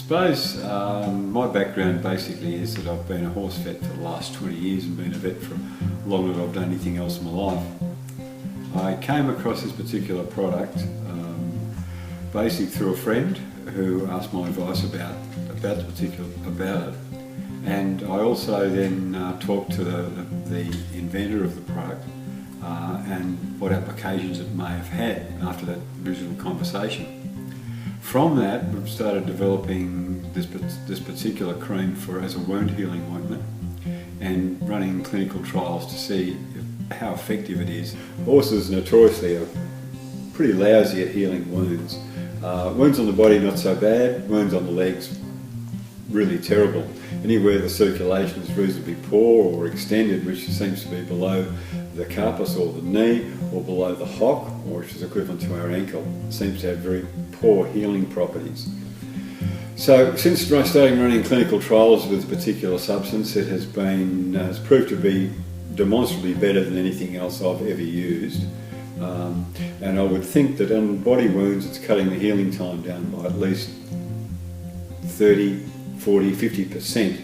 suppose my background basically is that I've been a horse vet for the last 20 years and been a vet for longer than I've done anything else in my life. I came across this particular product basically through a friend who asked my advice about it, and I also then talked to the inventor of the product and what applications it may have had after that original conversation. From that, we've started developing this particular cream as a wound healing ointment and running clinical trials to see how effective it is. Horses notoriously are pretty lousy at healing wounds. Wounds on the body not so bad, wounds on the legs really terrible. Anywhere the circulation is reasonably poor or extended, which seems to be below the carpus or the knee or below the hock, or which is equivalent to our ankle, seems to have very poor healing properties. So since starting running clinical trials with a particular substance, it has proved to be demonstrably better than anything else I've ever used. And I would think that on body wounds it's cutting the healing time down by at least 30, 40, 50%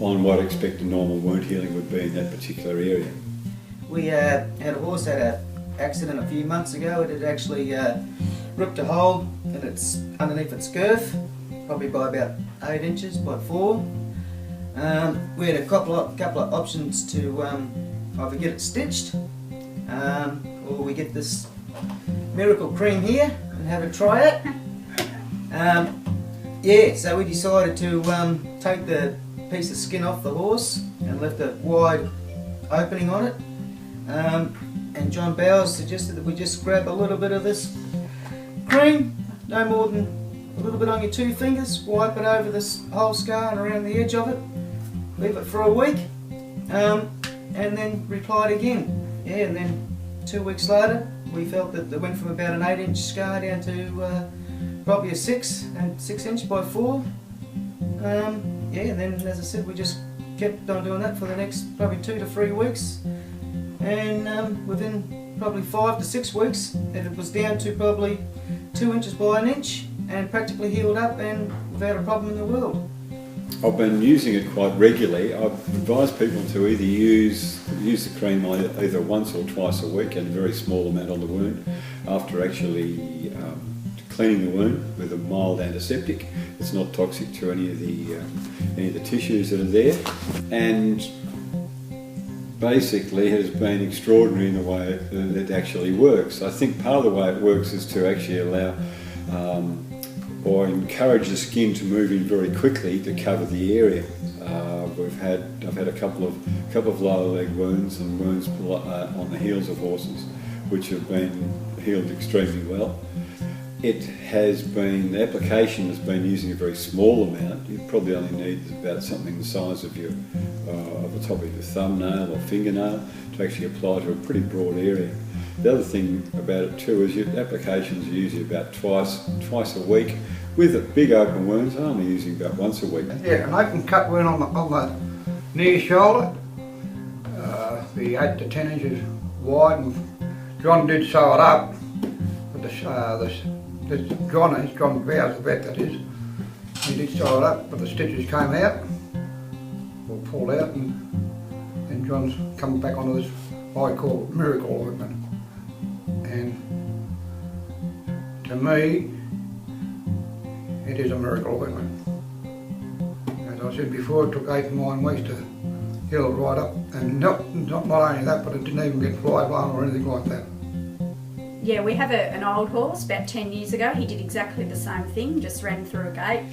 on what I expect a normal wound healing would be in that particular area. We had a horse had an accident a few months ago. It had actually ripped a hole underneath its girth, probably by about 8 inches by 4. We had a couple of options to either get it stitched or we get this miracle cream here and have a try it. So we decided to take the piece of skin off the horse and left a wide opening on it. And John Bowers suggested that we just grab a little bit of this cream, no more than a little bit on your 2 fingers, wipe it over this whole scar and around the edge of it, leave it for a week, and then reapply it again. And then 2 weeks later we felt that it went from about an 8-inch scar down to probably a 6 inch by 4. And then as I said, we just kept on doing that for the next probably 2 to 3 weeks, and within probably 5 to 6 weeks it was down to probably 2 inches by 1 inch and practically healed up and without a problem in the world. I've been using it quite regularly. I've advised people to either use the cream either once or twice a week and a very small amount on the wound after actually cleaning the wound with a mild antiseptic. It's not toxic to any of the tissues that are there, and basically has been extraordinary in the way it actually works. I think part of the way it works is to actually allow or encourage the skin to move in very quickly to cover the area. I've had a couple of lower leg wounds and wounds on the heels of horses which have been healed extremely well. The application has been using a very small amount. You probably only need about something the size of the top of your thumbnail or fingernail to actually apply to a pretty broad area. The other thing about it too is your applications are usually about twice a week. With big open wounds, I'm only using about once a week. Yeah, an open cut wound on the near shoulder, the 8 to 10 inches wide, and John did sew it up. But John Bowers, the vet that is, he did sew it up, but the stitches came out, or pulled out, and John's come back onto this, what I call miracle ointment. And to me, it is a miracle ointment. As I said before, it took 8 to 9 weeks to heal it right up, and not only that, but it didn't even get fly blown or anything like that. Yeah, we have an old horse about 10 years ago. He did exactly the same thing, just ran through a gate,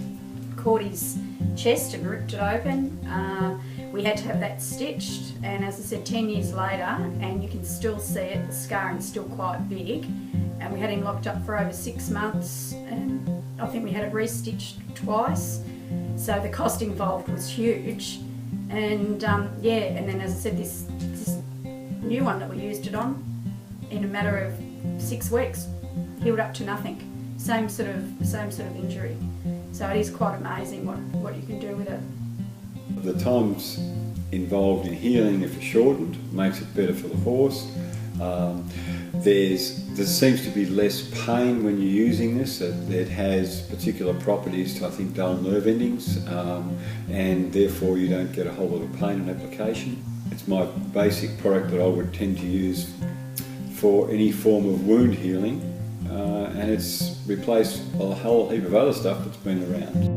caught his chest and ripped it open. We had to have that stitched, and as I said, 10 years later, and you can still see it, the scarring's still quite big, and we had him locked up for over 6 months, and I think we had it restitched twice, so the cost involved was huge. And and then as I said, this new one that we used it on, in a matter of 6 weeks, healed up to nothing. Same sort of injury. So it is quite amazing what you can do with it. The times involved in healing, if shortened, makes it better for the horse. There seems to be less pain when you're using this. It has particular properties to, I think, dull nerve endings, and therefore you don't get a whole lot of pain in application. It's my basic product that I would tend to use for any form of wound healing, and it's replaced a whole heap of other stuff that's been around.